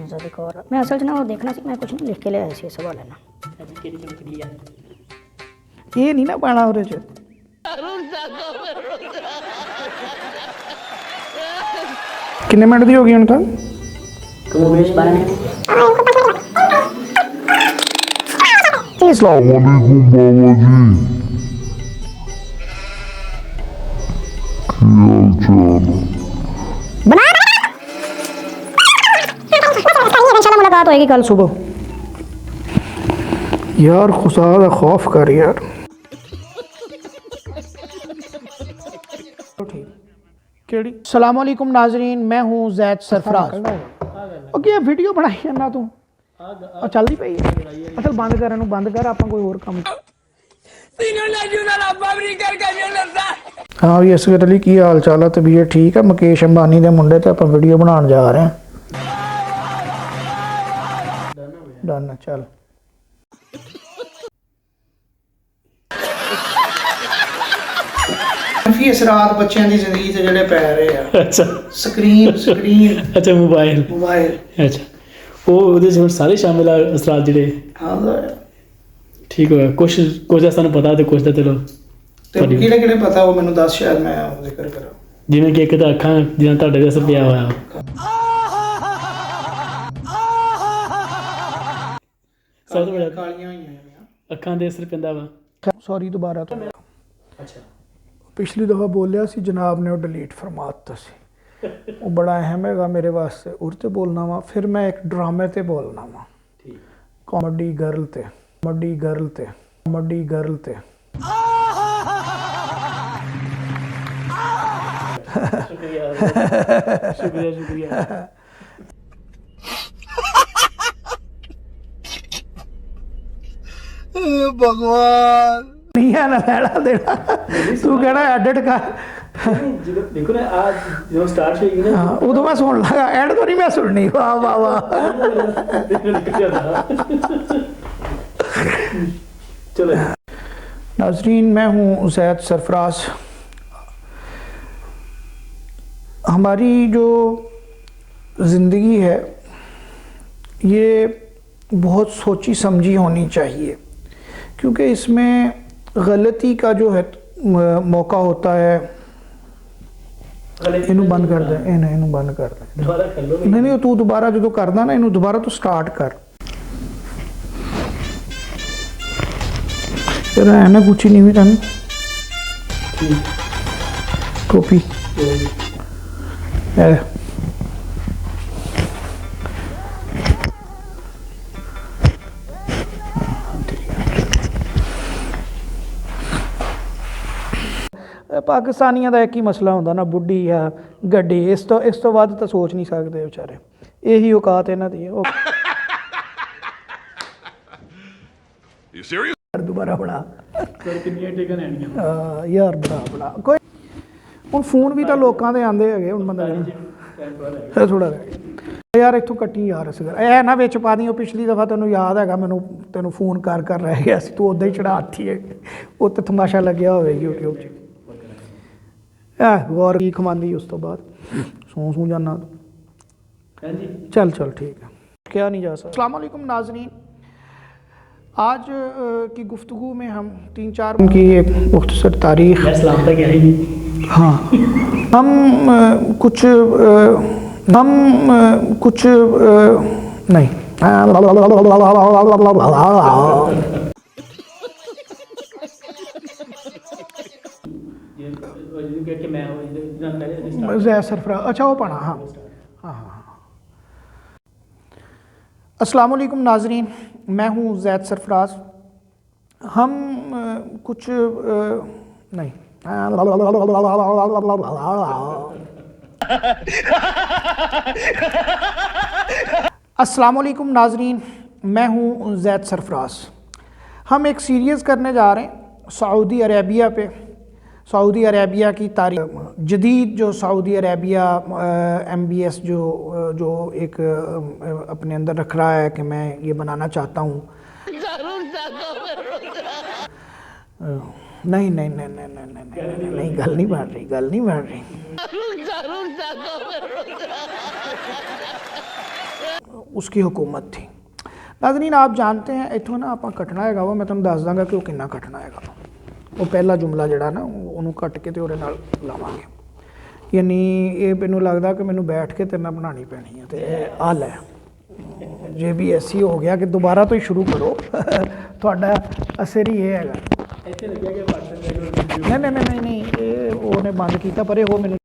जब एक और मैं असल ना वो देखना सी मैं कुछ नहीं लिख के ले आया सी इस हवाले ना ये नहीं ना पाना ਉਹਦੇ ਚ कितने मिनट दी होगी ਹੁਣ तक कमोबेश 12 मिनट अस्सलाम वालेकुम बाबा जी की हाल चाल इंशाल्लाह मुलाकात होएगी कल सुबह यार खुदा दा खौफ कर यार केड़ी सलाम अलैकुम नाजरीन मैं हूँ जैद सरफराज ओके ये वीडियो बनाई है ना तू और चलदी पई असल बंद कर इनू बंद कर ਆਪਾਂ कोई और काम हाँ भी असगत अली की हाल चाल है तबीयत ठीक है मुकेश अंबानी के मुंडे ते ਆਪਾਂ वीडियो बनाने जा रहे हैं डन चल काफी असरात बच्चों की जिंदगी से जड़े पै रहे हैं अच्छा स्क्रीन अच्छा मोबाइल अच्छा वो ਉਹਦੇ ਚ ਸਾਰੇ ਸ਼ਾਮਿਲ ਆ ਅਸਰਾਤ ਜਿਹੜੇ हाँ ਠੀਕ ਹੋਇਆ ਕੁਝ ਦਾ ਸਾਨੂੰ ਪਤਾ ਤੇ ਕੁਝ ਦਾ ਚਲੋ ਤੇ ਕਿਹੜੇ ਪਤਾ ਉਹ ਮੈਨੂੰ ਦੱਸ ਸ਼ਾਇਦ ਮੈਂ ਜ਼ਿਕਰ ਕਰਾਂ ਜਿਵੇਂ ਕਿ ਇੱਕ ਤਾਂ ਅੱਖਾਂ ਜਿਵੇਂ ਤੁਹਾਡੇ ਦੇ ਅਸਰ ਪਿਆ ਹੋਇਆ ਸਭ ਤੋਂ ਬੜਾ ਕਾਲੀਆਂ ਹੋਈਆਂ ਅੱਖਾਂ ਦੇ ਅਸਰ ਪੈਂਦਾ ਵਾ ਸੌਰੀ ਦੁਬਾਰਾ ਤੋਂ ਅੱਛਾ पिछली दफ़ा बोलिया सी जनाब ने वो डिलीट फरमा दिता सी वो बड़ा अहम है मेरे वास्ते उर्ते बोलना वा फिर मैं एक ड्रामे ते बोलना वा कॉमेडी गर्ल ते शुक्रिया भगवान नहीं है ना लेना देना तू कहना एडिट कर देखो ना आज जो स्टार्ट होगी ना हाँ उदो मैं सुन लगा एड तो नहीं मैं सुननी वाह वाह वाह चलो नाजरीन मैं हूँ ज़ैद सरफराज हमारी जो ज़िंदगी है ये बहुत सोची समझी होनी चाहिए क्योंकि इसमें गलती का जो है मौका होता है इनू बंद कर दे इनू बंद कर दे नहीं तू दोबारा जो करना ना इनू दोबारा तो स्टार्ट कर तेरा है ना कुछ नहीं भी तेन कॉपी पाकिस्तानियों का एक ही मसला होंदा ना बुढ़ी या गड्डी इस तो वध तो सोच नहीं सकते बेचारे यही औकात इन्हां दी दोबारा बड़ा यार बड़ा कोई हुण फोन भी तो लोगों के आंदे है हुण बंदा थोड़ा यार इत्थों कट्टी यार इस ए ना विच पा दी पिछली दफ़ा तेनों याद है मैनू तेनों फोन कर रह गया तू उदा ही चढ़ाती है उत्ते तमाशा लग्या होवे यूट्यूब च गौर की खमांदी उस तो बाद सू जाना चल ठीक है क्या नहीं जा सकता। अस्सलाम वालेकुम नाज़रीन आज की गुफ्तगू में हम 3-4 की एक मुख्तसर तारीख़ हाँ हम कुछ नहीं ज़ैद सरफराज अच्छा वो पढ़ा हाँ अस्सलाम वालेकुम नाजरीन मैं हूँ ज़ैद सरफराज हम कुछ नहीं अस्सलाम वालेकुम नाजरीन मैं हूँ ज़ैद सरफराज हम एक सीरीज़ करने जा रहे हैं सऊदी अरेबिया पे सऊदी अरेबिया की तारीख जदीद जो सऊदी अरेबिया MBS जो एक अपने अंदर रख रहा है कि मैं ये बनाना चाहता हूँ नहीं नहीं नहीं नहीं नहीं नहीं नहीं गल नहीं बढ़ रही उसकी हुकूमत थी। नाज़रीन आप जानते हैं इतों ना आप कटना है वा मैं तुहानूं दस दांगा कि वो कितना कटना है। वो पहला जुमला जिहड़ा ना उन्होंने कट के तो उहदे नाल लावांगे, यानी ये मैनूं लगदा कि मैनूं बैठ के तेरे नाल बनानी पैनी है। तो हल है जे भी ऐसी हो गया कि दोबारा तो ही शुरू करो थोड़ा असर ही ये है। नहीं नहीं नहीं नहीं, ये उन्हें बंद किया पर हो मैनूं